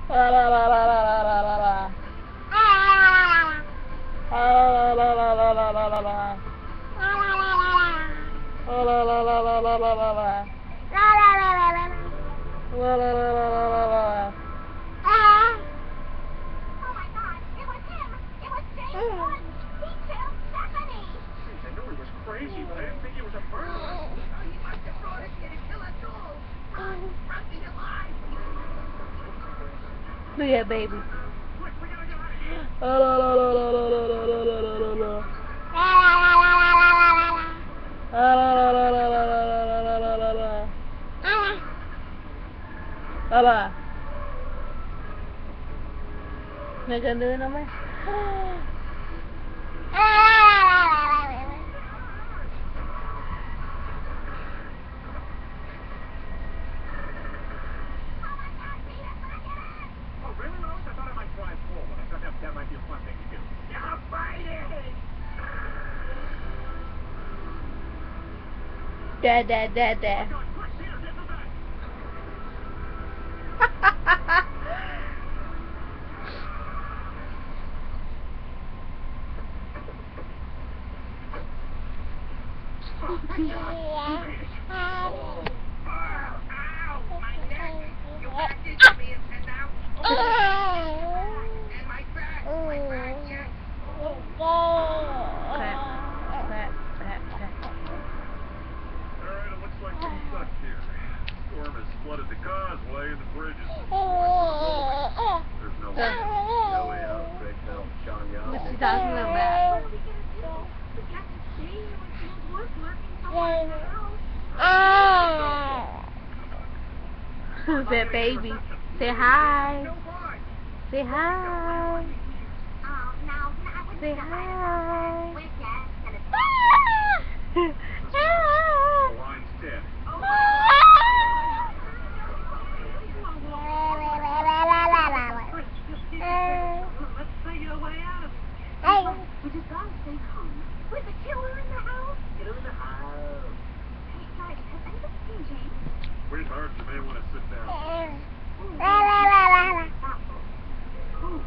La la la la la la la la la. La la la la la la la la. La la la la la la la la la. La la la la la la la. I knew he was crazy, but I didn't think he was a murderer. He must have brought us here to kill us all. Rusty alive. Look at baby. Quick, we gotta get out of here. La la la la la la la la la la la la. La la la la la la la la la la la la. La la. May ganda na naman. Oh, really, Rose? I thought I might drive forward. I thought that might be a fun thing to do. Yeah, fight it! Dad, dad, dad, dad. Come on, quick, Peter, get in the back. Oh, thank God. You made it. Oh, ow, my neck. You backed into me and now. And my back, yes. Clap, clap, clap, clap. All right, it looks like we're stuck here. Storm has flooded the causeway and the bridge is there's no way out. No way out, Greg Bell, Sean Young. What's he talking about? That baby. Say hi. Say hi. Say hi. The line's dead. Let's figure a way out. We just gotta stay calm. With the killer in the house? Killer in the house. Hey, guys, has anybody seen James? Sweetheart, you may want to sit down. Ooh,